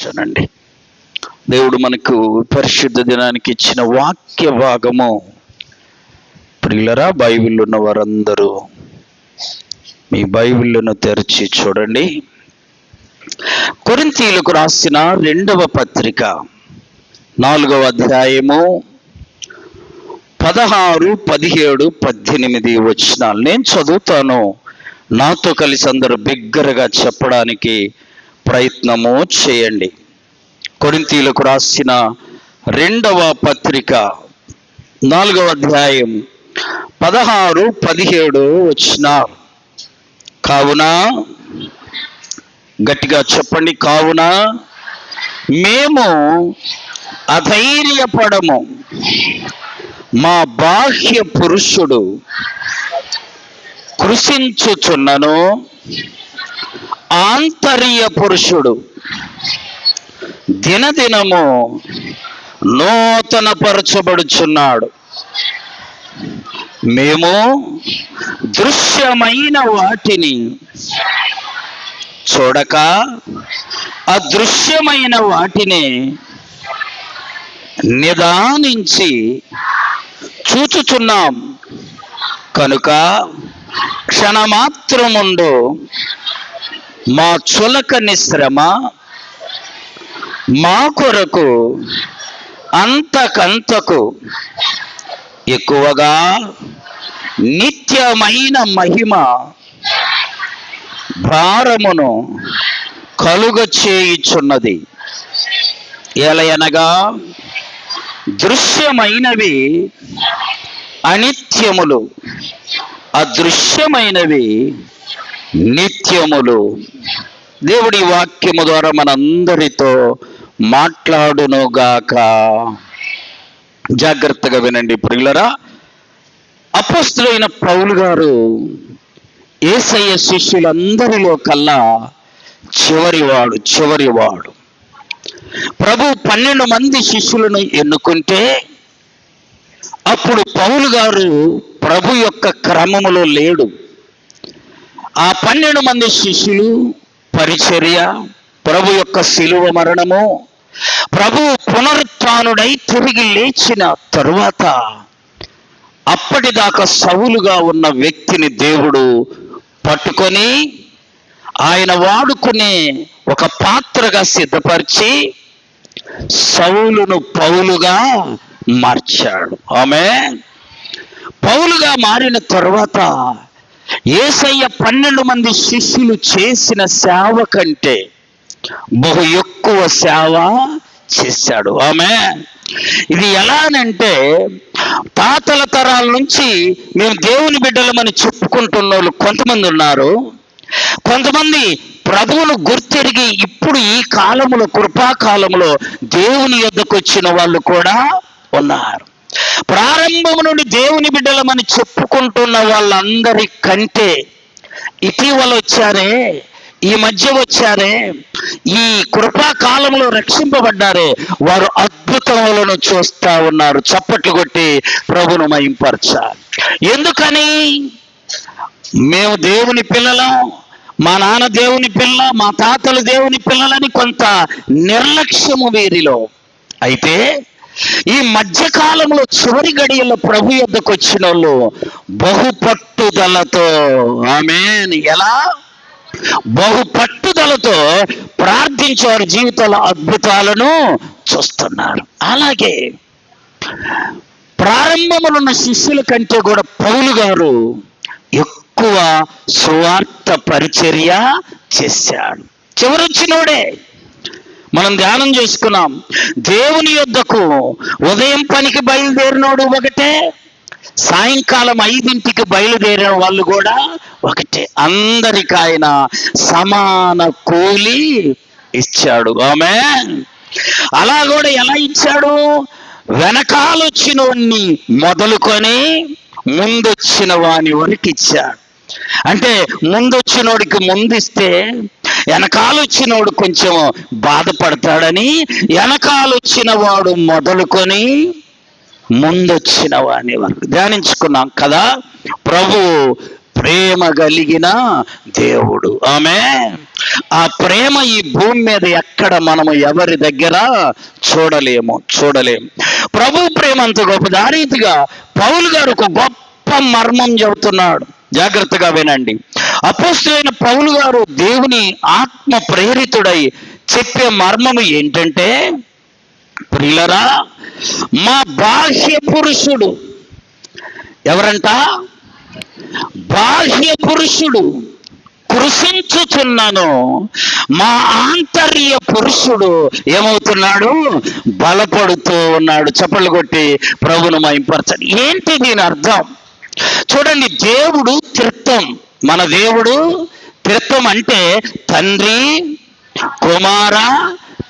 కూర్చోనండి. దేవుడు మనకు పరిశుద్ధ దినానికి ఇచ్చిన వాక్య భాగము, ప్రియులరా, బైబిల్ ఉన్న వారందరూ మీ బైబిళ్లను తెరిచి చూడండి. కొరింథీయులకు రాసిన 2వ పత్రిక 4వ అధ్యాయము 16, 17, 18 వచనాలు నేను చదువుతాను. నాతో కలిసి అందరూ బిగ్గరగా చెప్పడానికి ప్రయత్నము చేయండి. కొరింథీయులకు రాసిన 2వ పత్రిక 4వ అధ్యాయం 16, 17 వచనాలు. కావున, గట్టిగా చెప్పండి, కావున మేము అధైర్యపడము. మా బాహ్య పురుషుడు కృషించుచున్నను, ఆంతర్య పురుషుడు దినదినము నూతనపరచబడుచున్నాడు. మేము దృశ్యమైన వాటిని చూడక అదృశ్యమైన వాటిని నిదానించి చూచుచున్నాం కనుక క్షణమాత్రముండు మా చులకని శ్రమ మా కొరకు అంతకంతకు ఎక్కువగా నిత్యమైన మహిమ భారమును కలుగ చేయుచున్నది. ఎలయనగా దృశ్యమైనవి అనిత్యములు, అదృశ్యమైనవి నిత్యములు. దేవుడి వాక్యము ద్వారా మనందరితో మాట్లాడునుగాక. జాగ్రత్తగా వినండి ప్రియులరా. అపోస్తలుడైన పౌలు గారు యేసయ్య శిష్యులందరిలో కల్లా చివరివాడు. ప్రభు 12 మంది శిష్యులను ఎన్నుకుంటే అప్పుడు పౌలు గారు ప్రభు యొక్క క్రమములో లేడు. ఆ 12 మంది శిష్యులు పరిచర్య, ప్రభు యొక్క శిలువ మరణము, ప్రభు పునరుత్థానుడై తిరిగి లేచిన తరువాత అప్పటిదాకా సౌలుగా ఉన్న వ్యక్తిని దేవుడు పట్టుకొని ఆయన వాడుకునే ఒక పాత్రగా సిద్ధపరిచి సౌలును పౌలుగా మార్చాడు. ఆమేన్. పౌలుగా మారిన తరువాత యేసయ్య 12 మంది శిష్యులు చేసిన సేవ కంటే బహు ఎక్కువ సేవ చేశాడు. ఆమేన్. ఇది ఎలానంటే, తాతల తరాల నుంచి మేము దేవుని బిడ్డలమని చెప్పుకుంటున్న వాళ్ళు కొంతమంది ఉన్నారు. కొంతమంది ప్రభువును గుర్తెరిగి ఇప్పుడు ఈ కాలములో, కృపాకాలంలో దేవుని యొద్దకు వచ్చిన వాళ్ళు కూడా ఉన్నారు. ప్రారంభం నుండి దేవుని బిడ్డలమని చెప్పుకుంటున్న వాళ్ళందరి కంటే ఇటీవల వచ్చారే, ఈ మధ్య వచ్చారే, ఈ కృపాకాలంలో రక్షింపబడ్డారే, వారు అద్భుతములను చూస్తా ఉన్నారు. చప్పట్లు కొట్టి ప్రభును మహింపరచాలి. ఎందుకని? మేము దేవుని పిల్లలం, మా నాన్న దేవుని పిల్ల, మా తాతలు దేవుని పిల్లలని కొంత నిర్లక్ష్యము వీరిలో. అయితే ఈ మధ్యకాలంలో చివరి గడియల్లో ప్రభు యొద్దకు వచ్చిన వాళ్ళు బహుపట్టుదలతో, ఆమేన్, ఎలా బహుపట్టుదలతో ప్రార్థించే వారి జీవితాల అద్భుతాలను చూస్తున్నారు. అలాగే ప్రారంభంలో ఉన్న శిష్యుల కంటే కూడా పౌలు గారు ఎక్కువ సువార్త పరిచర్య చేశాడు. చివరొచ్చినోడే. మనం ధ్యానం చేసుకున్నాం. దేవుని యొద్దకు ఉదయం పనికి బయలుదేరినోడు ఒకటే, సాయంకాలం 5ంటికి బయలుదేరిన వాళ్ళు కూడా ఒకటే. అందరికి ఆయన సమాన కూలి ఇచ్చాడు. ఆమేన్. అలా కూడా ఎలా ఇచ్చాడు? వెనకాలొచ్చిన వాణ్ణి మొదలుకొని ముందొచ్చిన వాని వరకు ఇచ్చాడు. అంటే ముందొచ్చినోడికి ముందిస్తే వెనకాలొచ్చినోడు కొంచెం బాధపడతాడని వెనకాలొచ్చిన వాడు మొదలుకొని ముందొచ్చిన వాని వరకు ధ్యానించుకున్నాం కదా. ప్రభు ప్రేమ కలిగిన దేవుడు. ఆమేన్. ఆ ప్రేమ ఈ భూమి మీద ఎక్కడ మనము ఎవరి దగ్గర చూడలేము. ప్రభు ప్రేమ అంత గొప్పది. ఆ రీతిగా పౌలు గారు ఒక గొప్ప మర్మం చెబుతున్నాడు. జాగ్రత్తగా వినండి. అపోస్తలుడైన పౌలు గారు దేవుని ఆత్మ ప్రేరితుడై చెప్పే మర్మము ఏంటంటే, ప్రియులరా, మా బాహ్య పురుషుడు, ఎవరంట? బాహ్య పురుషుడు కృషించుచున్నాను, మా ఆంతర్య పురుషుడు ఏమవుతున్నాడు? బలపడుతూ ఉన్నాడు. చప్పట్లు కొట్టి ప్రభువును మహింపరచండి. ఏంటి దీని అర్థం? చూడండి, దేవుడు త్రిత్వం. మన దేవుడు త్రిత్వం అంటే తండ్రి, కుమార,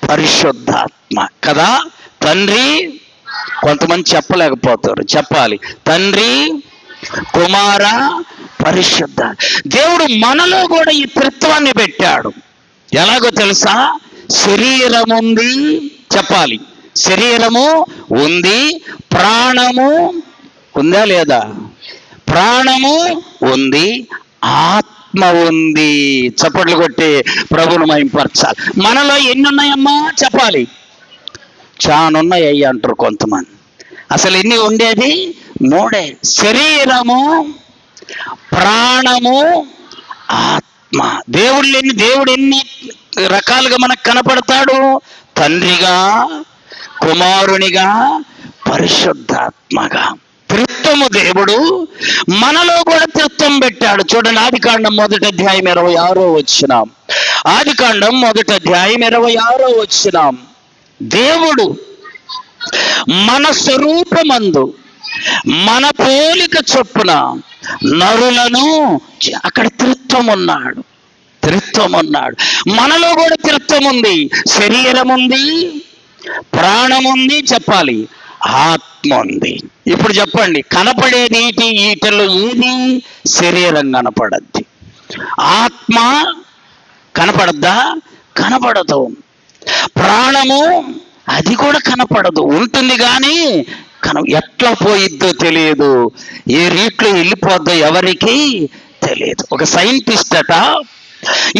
పరిశుద్ధాత్మ కదా. తండ్రి, కొంతమంది చెప్పలేకపోతారు, చెప్పాలి. తండ్రి, కుమార, పరిశుద్ధ. దేవుడు మనలో కూడా ఈ త్రిత్వాన్ని పెట్టాడు. ఎలాగో తెలుసా? శరీరం ఉంది, చెప్పాలి. శరీరము ఉంది, ప్రాణము ఉందా లేదా? ప్రాణము ఉంది, ఆత్మ ఉంది. చప్పట్లు కొట్టి ప్రభువును మహింపరచాలి. మనలో ఎన్ని ఉన్నాయమ్మా? చెప్పాలి. చానున్నాయి అయ్యి అంటారు కొంతమంది. అసలు ఎన్ని ఉండేది? 3. శరీరము, ప్రాణము, ఆత్మ. దేవుడు ఎన్ని రకాలుగా మనకు కనపడతాడు? తండ్రిగా, కుమారునిగా, పరిశుద్ధాత్మగా. త్రిత్వము దేవుడు. మనలో కూడా త్రిత్వం పెట్టాడు. చూడండి, ఆదికాండం 1వ అధ్యాయం 26వ వచనం. ఆదికాండం 1వ అధ్యాయం 26వ వచనం. దేవుడు మన స్వరూపమందు మన పోలిక చొప్పున నరులను, అక్కడ త్రిత్వం ఉన్నాడు. మనలో కూడా త్రిత్వం ఉంది. శరీరం ఉంది, ప్రాణం ఉంది, చెప్పాలి, ఆత్మ ఉంది. ఇప్పుడు చెప్పండి, కనపడేది వీటిలో ఏది? శరీరం కనపడద్ది. ఆత్మ కనపడద్దా? కనపడదు. ప్రాణము అది కూడా కనపడదు. ఉంటుంది కానీ ఎట్లా పోయిద్దో తెలియదు, ఏ రీట్లో వెళ్ళిపోద్దో ఎవరికి తెలియదు. ఒక సైంటిస్ట్ అట,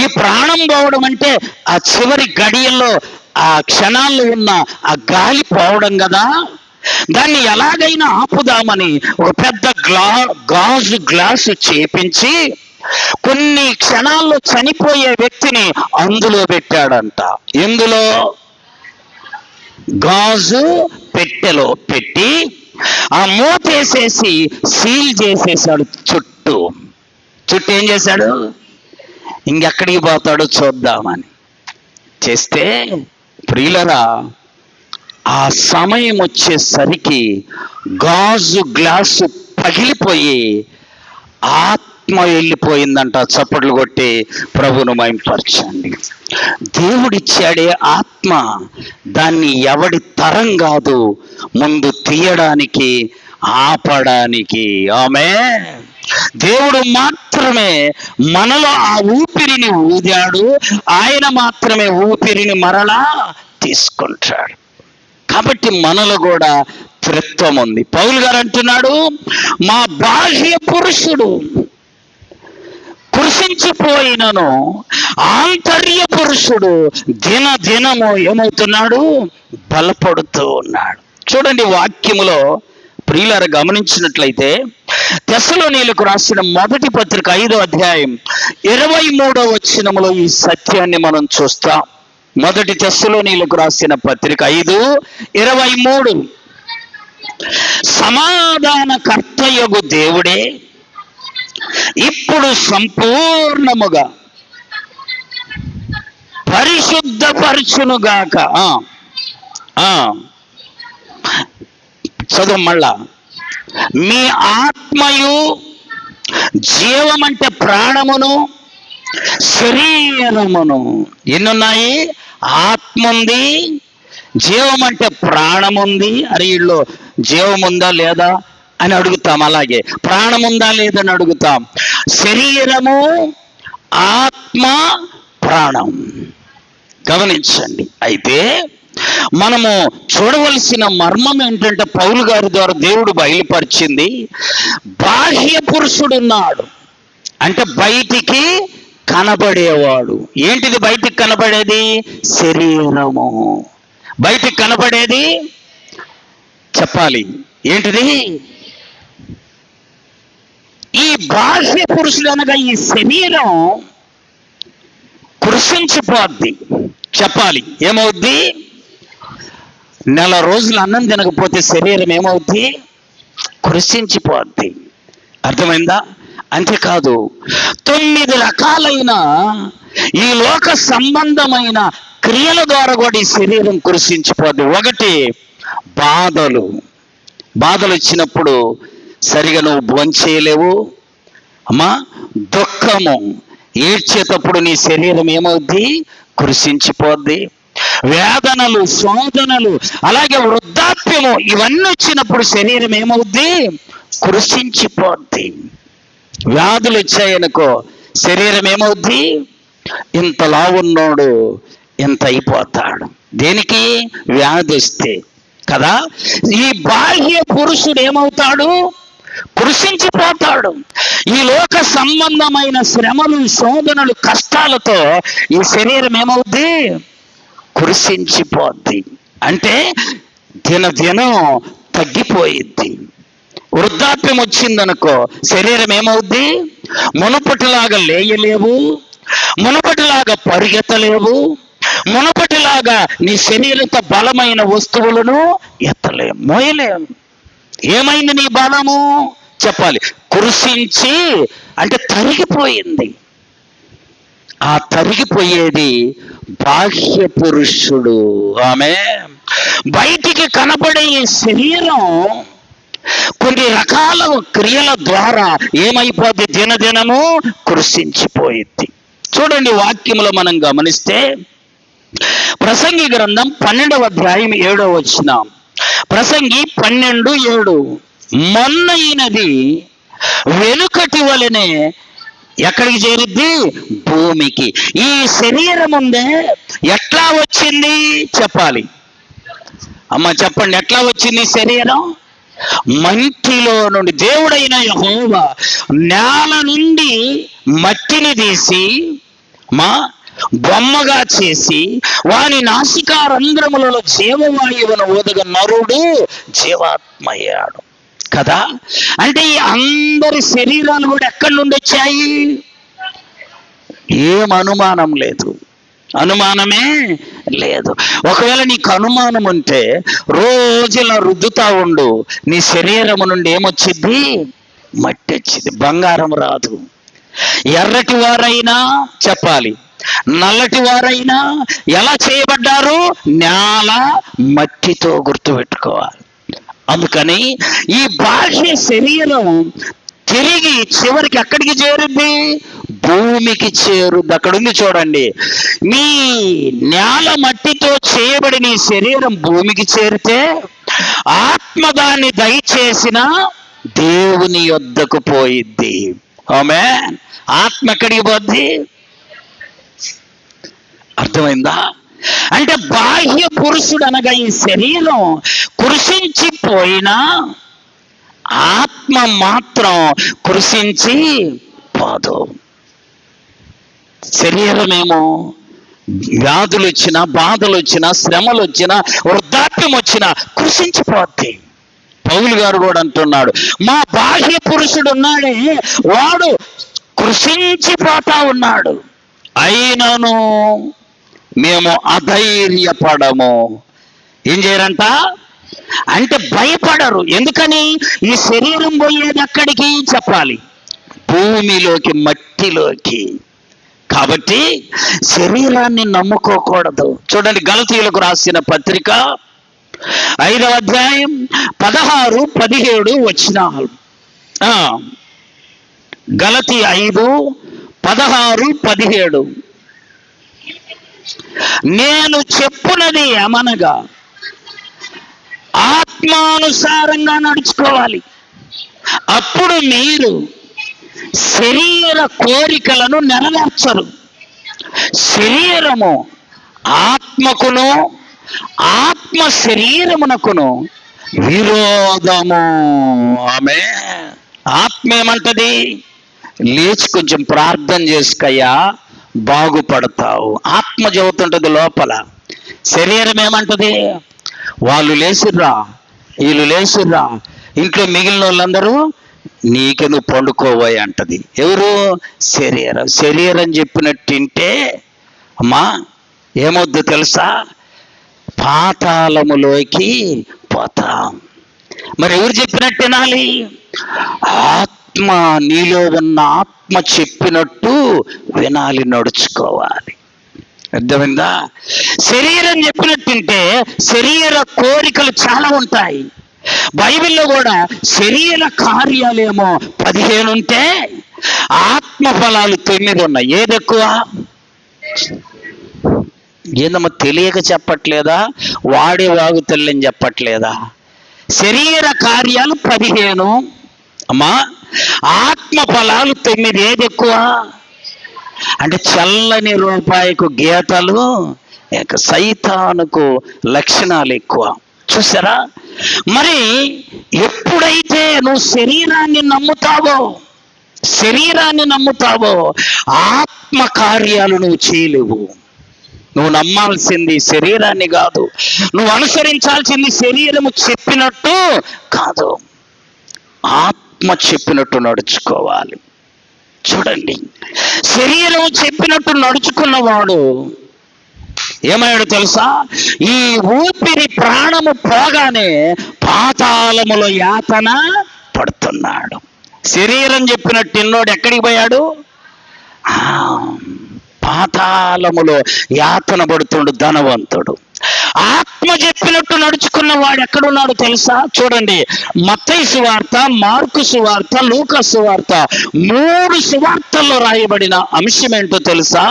ఈ ప్రాణం పోవడం అంటే ఆ చివరి గడియల్లో, ఆ క్షణాల్లో ఉన్న ఆ గాలి పోవడం కదా, దాన్ని ఎలాగైనా ఆపుదామని ఒక పెద్ద గాజు గ్లాసు చేపించి కొన్ని క్షణాల్లో చనిపోయే వ్యక్తిని అందులో పెట్టాడంట. ఎందులో? గాజు పెట్టెలో పెట్టి ఆ మూతేసేసి సీల్ చేసేసాడు. చుట్టూ ఏం చేశాడు? ఇంకెక్కడికి పోతాడో చూద్దామని చేస్తే, ప్రియులరా, ఆ సమయం వచ్చేసరికి గాజు గ్లాసు పగిలిపోయి ఆత్మ వెళ్ళిపోయిందంట. చప్పట్లు కొట్టి ప్రభువును మహింపరచండి. దేవుడిచ్చాడే ఆత్మ, దాన్ని ఎవడి తరం కాదు ముందు తీయడానికి, ఆపడానికి. ఆమేన్. దేవుడు మాత్రమే మనలో ఆ ఊపిరిని ఊదాడు. ఆయన మాత్రమే ఊపిరిని మరలా తీసుకుంటాడు. కాబట్టి మనలో కూడా త్రిత్వం ఉంది. పౌలు గారు అంటున్నాడు, మా బాహ్య పురుషుడు కృషించిపోయినను ఆంతర్య పురుషుడు దినము ఏమవుతున్నాడు? బలపడుతూ ఉన్నాడు. చూడండి, వాక్యములో ప్రియులారా గమనించినట్లయితే తెస్సలోనీయులకు రాసిన 1వ పత్రిక 5వ అధ్యాయం 23వ వచనములో ఈ సత్యాన్ని మనం చూస్తాం. 1 తెస్సలోనీయులకు రాసిన పత్రిక 5:23. సమాధానకర్తయగు దేవుడే ఇప్పుడు సంపూర్ణముగా పరిశుద్ధపరచునుగాక. చదువు మళ్ళా. మీ ఆత్మయు, జీవం అంటే ప్రాణమును, శరీరమును. ఎన్నున్నాయి? ఆత్మ ఉంది, జీవం అంటే ప్రాణం ఉంది. అరే వీళ్ళు జీవం ఉందా లేదా అని అడుగుతాం. అలాగే ప్రాణం ఉందా లేదని అడుగుతాం. శరీరము, ఆత్మ, ప్రాణం. గమనించండి. అయితే మనము చూడవలసిన మర్మం ఏంటంటే, పౌలు గారి ద్వారా దేవుడు బయలుపరిచింది, బాహ్య పురుషుడున్నాడు. అంటే బయటికి కనబడేవాడు. ఏంటిది బయటికి కనబడేది? శరీరము. బయటికి కనబడేది చెప్పాలి ఏంటిది? ఈ బాహ్య పురుషుడు అనగా ఈ శరీరం కృషించిపోద్ది. చెప్పాలి ఏమవుద్ది? నెల రోజులు అన్నం తినకపోతే శరీరం ఏమవుద్ది? కృషించిపోద్ది. అర్థమైందా? అంతేకాదు 9 రకాలైన ఈ లోక సంబంధమైన క్రియల ద్వారా కూడా ఈ శరీరం కృషించిపోద్ది. ఒకటి బాధలు. బాధలు వచ్చినప్పుడు సరిగా నువ్వు భోంచేయలేవు అమ్మా. దుఃఖము, ఏడ్చేటప్పుడు నీ శరీరం ఏమవుద్ది? కృషించిపోద్ది. వేదనలు, శోధనలు, అలాగే వృద్ధాప్యము, ఇవన్నీ వచ్చినప్పుడు శరీరం ఏమవుద్ది? కృషించిపోద్ది. వ్యాధులు వచ్చాయనుకో శరీరం ఏమవుద్ది? ఇంత లావున్నాడు ఇంత అయిపోతాడు. దేనికి? వ్యాధి వస్తే కదా. ఈ బాహ్య పురుషుడు ఏమవుతాడు? కృషించిపోతాడు. ఈ లోక సంబంధమైన శ్రమలు, శోధనలు, కష్టాలతో ఈ శరీరం ఏమవుద్ది? కృషించిపోద్ది. అంటే దినదినం తగ్గిపోయిద్ది. వృద్ధాప్యం వచ్చిందనుకో శరీరం ఏమవుద్ది? మునుపటిలాగా లేయలేవు, మునుపటిలాగా పరిగెత్తలేవు, మునుపటిలాగా నీ శరీరత బలమైన వస్తువులను ఎత్తలేము, మోయలేము. ఏమైంది నీ బలము? చెప్పాలి కృషించి, అంటే తరిగిపోయింది. ఆ తరిగిపోయేది బాహ్య పురుషుడు. ఆమె బయటికి కనబడే ఈ శరీరం కొన్ని రకాల క్రియల ద్వారా ఏమైపోద్ది? దినదినము కృషించిపోయింది. చూడండి వాక్యములో మనం గమనిస్తే ప్రసంగి గ్రంథం 12వ అధ్యాయం 7వ వచనం. ప్రసంగి 12:7. మొన్నైనది వెనుకటి వలనే ఎక్కడికి చేరుద్ది? భూమికి. ఈ శరీరం ఉందే ఎట్లా వచ్చింది? చెప్పాలి అమ్మ, చెప్పండి ఎట్లా వచ్చింది శరీరం? మంటిలో నుండి దేవుడైన యెహోవా నేల నుండి మట్టిని తీసి బొమ్మగా చేసి వాని నాసికారంధ్రములలో జీవవాయువును ఊదగ నరుడు జీవాత్మయ్యాడు కదా. అంటే ఈ అందరి శరీరాలు కూడా ఎక్కడి నుండి వచ్చాయి? ఏం అనుమానం లేదు, అనుమానమే లేదు. ఒకవేళ నీకు అనుమానం ఉంటే రోజులా రుద్దుతా ఉండు, నీ శరీరము నుండి ఏమొచ్చింది? మట్టి వచ్చింది, బంగారం రాదు. ఎర్రటి వారైనా చెప్పాలి, నల్లటి వారైనా ఎలా చేయబడ్డారు? నేల మట్టితో గుర్తుపెట్టుకోవాలి. అందుకని ఈ బాహ్య శరీరం తిరిగి చివరికి ఎక్కడికి చేరుద్ది? భూమికి చేరుద్ది. అక్కడ ఉంది చూడండి, మీ నేల మట్టితో చేయబడిన ఈ శరీరం భూమికి చేరితే ఆత్మ దాన్ని దయచేసిన దేవుని యొద్దకు పోయిద్ది. ఆమేన్. ఆత్మ ఎక్కడికి పోద్ది? అర్థమైందా? అంటే బాహ్య పురుషుడు అనగా ఈ శరీరం కృషించిపోయినా ఆత్మ మాత్రం కృషించి పోదు. శరీరమేమో వ్యాధులు వచ్చినా, బాధలు వచ్చినా, శ్రమలు వచ్చినా, వృద్ధాప్యం వచ్చినా కృషించిపోద్ది. పౌలు గారు కూడా అంటున్నాడు, మా బాహ్య పురుషుడు ఉన్నాడే వాడు కృషించిపోతా ఉన్నాడు, అయినను మేము అధైర్యపడము. ఏం చేయరంట? అంటే భయపడరు. ఎందుకని? ఈ శరీరం పోయేది ఎక్కడికి? చెప్పాలి భూమిలోకి, మట్టిలోకి. కాబట్టి శరీరాన్ని నమ్ముకోకూడదు. చూడండి గలతీయులకు రాసిన పత్రిక 5వ అధ్యాయం 16-17 వచనాలు. గలతీ 5:16-17. నేను చెప్పునది ఏమనగా ఆత్మానుసారంగా నడుచుకోవాలి, అప్పుడు మీరు శరీర కోరికలను నెరవేర్చరు. శరీరము ఆత్మకును, ఆత్మ శరీరమునకును విరోధము. ఆమె ఆత్మ ఏమంటది? లేచి కొంచెం ప్రార్థన చేసుకయ్యా, బాగుపడతావు. ఆత్మ చెబుతుంటది లోపల, శరీరం ఏమంటది? వాళ్ళు లేచిర్రా, వీళ్ళు లేచిర్రా, ఇంట్లో మిగిలిన వాళ్ళందరూ నీకే నువ్వు పండుకోబోయి అంటది. ఎవరు? శరీరం. శరీరం చెప్పినట్టింటే అమ్మా ఏమొద్దు తెలుసా? పాతాళములోకి పోతాం. మరి ఎవరు చెప్పినట్టు వినాలి? ఆత్మ, నీలో ఉన్న ఆత్మ చెప్పినట్టు వినాలి, నడుచుకోవాలి. అర్థమైందా? శరీరం చెప్పినట్టుంటే శరీర కోరికలు చాలా ఉంటాయి. బైబిల్లో కూడా శరీర కార్యాలేమో 15 ఉంటే ఆత్మ ఫలాలు 9 ఉన్నాయి. ఏది ఎక్కువ? ఏందమ్మా తెలియక చెప్పట్లేదా? వాడే వాగుతల్లని చెప్పట్లేదా? శరీర కార్యాలు 15 అమ్మా, ఆత్మ ఫలాలు 9. ఏది ఎక్కువ? అంటే చల్లని రూపాయికు గీతలు, సైతానుకు లక్షణాలు ఎక్కువ. చూసారా? మరి ఎప్పుడైతే నువ్వు శరీరాన్ని నమ్ముతావో ఆత్మ కార్యాలు నువ్వు చేయలేవు. నువ్వు నమ్మాల్సింది శరీరాన్ని కాదు, నువ్వు అనుసరించాల్సింది శరీరము చెప్పినట్టు కాదు, ఆత్మ చెప్పినట్టు నడుచుకోవాలి. చూడండి, శరీరం చెప్పినట్టు నడుచుకున్నవాడు ఏమయ్యాడు తెలుసా? ఈ ఊపిరి ప్రాణము పోగానే పాతాళములో యాతన పడుతున్నాడు. శరీరం చెప్పినట్టు ఎన్నోడు ఎక్కడికి పోయాడు? పాతాళములో యాతన పడుతుండు ధనవంతుడు. ఆత్మ చెప్పినట్టు నడుచుకున్న వాడు ఎక్కడున్నాడు తెలుసా? చూడండి, మత్తయి సువార్త, మార్కు సువార్త, లూకా సువార్త, 3 సువార్తల్లో రాయబడిన అంశం ఏంటో తెలుసా?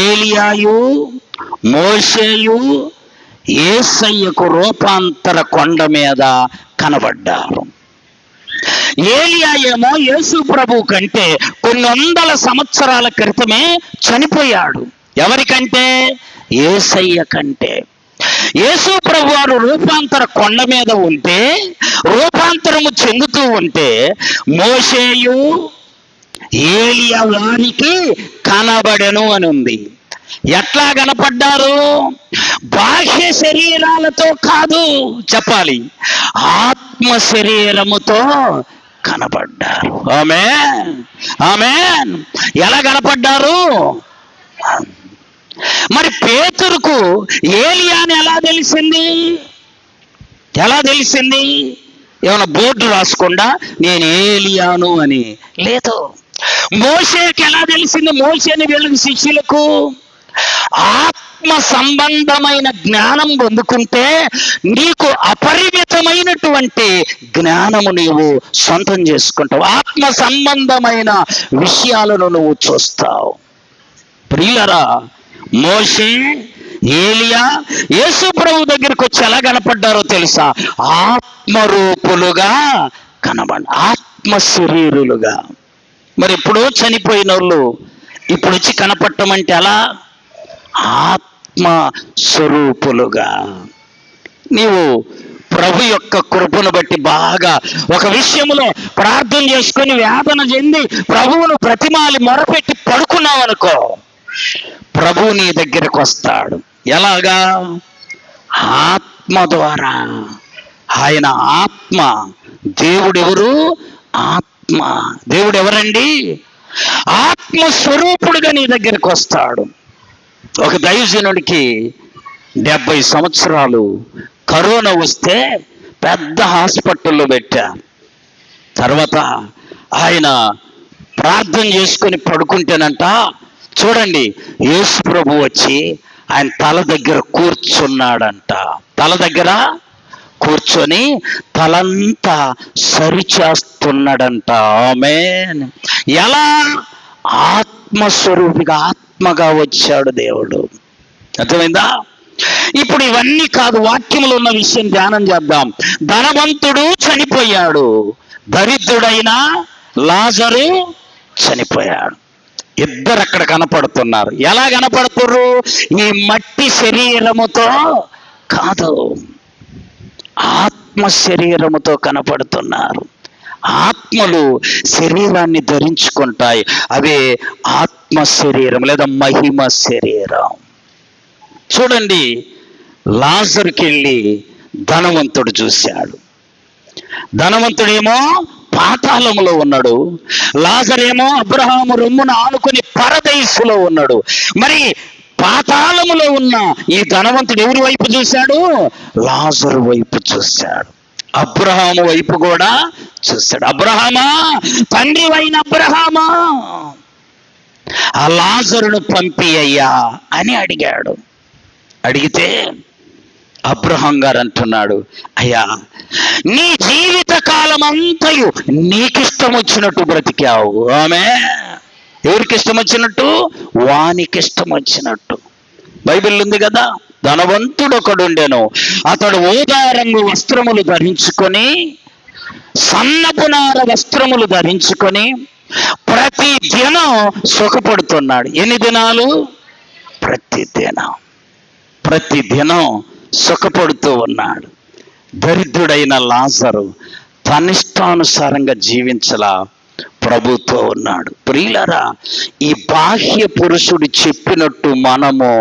ఏలియాయు, మోషేయు యేసయ్యకు రూపాంతర కొండ మీద కనబడ్డారు. ఏలియా ఏమో యేసు ప్రభు కంటే కొన్ని వందల సంవత్సరాల క్రితమే చనిపోయాడు. ఎవరికంటే? యేసయ్య కంటే. యేసు ప్రభు వారు రూపాంతర కొండ మీద ఉంటే, రూపాంతరము చెందుతూ ఉంటే, మోషేయు ఏలియా వారికి కనబడెను అని ఉంది. ఎట్లా కనపడ్డారు? బాహ్య శరీరాలతో కాదు, చెప్పాలి, ఆత్మ శరీరముతో కనపడ్డారు. ఆమేన్, ఆమేన్. ఎలా కనపడ్డారు? మరి పేతురుకు ఏలియాని ఎలా తెలిసింది? ఏమైనా బోర్డు రాసుకుండా నేను ఏలియాను అని? లేదు. మోషేకి ఎలా తెలిసింది? మోషేని వీళ్ళకి శిష్యులకు ఆత్మ సంబంధమైన జ్ఞానం పొందుకుంటే నీకు అపరిమితమైనటువంటి జ్ఞానము నీవు సొంతం చేసుకుంటావు. ఆత్మ సంబంధమైన విషయాలను నువ్వు చూస్తావు. ప్రియులరా, మోషే, ఏలియా యేసు ప్రభు దగ్గరికి వచ్చి ఎలా కనపడ్డారో తెలుసా? ఆత్మరూపులుగా ఆత్మ శరీరులుగా. మరి ఎప్పుడో చనిపోయిన వాళ్ళు ఇప్పుడు వచ్చి కనపడటం అంటే అలా ఆత్మ స్వరూపులుగా. నీవు ప్రభు యొక్క కృపను బట్టి బాగా ఒక విషయంలో ప్రార్థన చేసుకొని వేదన చెంది ప్రభువును ప్రతిమాలి మొరపెట్టి పడుకున్నావు అనుకో, ప్రభు నీ దగ్గరకు వస్తాడు. ఎలాగా? ఆత్మ ద్వారా. ఆయన ఆత్మ. దేవుడు ఎవరు? ఆత్మ. దేవుడు ఎవరండి? ఆత్మస్వరూపుడుగా నీ దగ్గరకు వస్తాడు. ఒక దైవజనుడికి 70 సంవత్సరాలు కరోనా వస్తే పెద్ద హాస్పిటల్లో పెట్టారు. తర్వాత ఆయన ప్రార్థన చేసుకొని పడుకుంటేనంట, చూడండి, యేసు ప్రభు వచ్చి ఆయన తల దగ్గర కూర్చున్నాడంట. తల దగ్గర కూర్చొని తలంతా సరిచేస్తున్నాడంట. ఆమేన్. ఎలా? ఆత్మస్వరూపిగా, ఆత్మగా వచ్చాడు దేవుడు. అర్థమైందా? ఇప్పుడు ఇవన్నీ కాదు, వాక్యములో ఉన్న విషయం ధ్యానం చేద్దాం. ధనవంతుడు చనిపోయాడు, దరిద్రుడైన లాజరు చనిపోయాడు. ఇద్దరు అక్కడ కనపడుతున్నారు. ఎలా కనపడుతున్నారు? ఈ మట్టి శరీరముతో కాదు, ఆత్మ శరీరముతో కనపడుతున్నారు. ఆత్మలు శరీరాన్ని ధరించుకుంటాయి. అవే ఆత్మ శరీరం లేదా మహిమ శరీరం. చూడండి, లాజరుకి వెళ్ళి ధనవంతుడు చూశాడు. ధనవంతుడేమో పాతాళంలో ఉన్నాడు, లాజరేమో అబ్రహాము రొమ్మున ఆనుకుని పరదైసులో ఉన్నాడు. మరి పాతాళములో ఉన్న ఈ ధనవంతుడు ఎవరి వైపు చూశాడు? లాజరు వైపు చూశాడు. అబ్రహాము వైపు కూడా చూశాడు. అబ్రహామా, తండ్రి అయిన అబ్రహామా, ఆ లాజరును పంపి అయ్యా అని అడిగాడు. అడిగితే అబ్రహాం గారు అంటున్నాడు, అయ్యా, నీ జీవిత కాలం అంతయు నీకిష్టం వచ్చినట్టు బ్రతికావు. ఆమె ఎవరికి ఇష్టం వచ్చినట్టు? వానికి ఇష్టం వచ్చినట్టు. బైబిల్ ఉంది కదా, ధనవంతుడు ఒకడుండెను, అతడు ఊదా రంగు వస్త్రములు ధరించుకొని, సన్నపునార వస్త్రములు ధరించుకొని ప్రతి దినం సుఖపడుతున్నాడు. ఎన్ని దినాలు? ప్రతి దినం సుఖపడుతూ ఉన్నాడు. దరిద్రుడైన లాజరు తనిష్టానుసారంగా జీవించలా ప్రభుతో ఉన్నాడు. ప్రియులారా, ఈ బాహ్య పురుషుడు చెప్పినట్టు మనము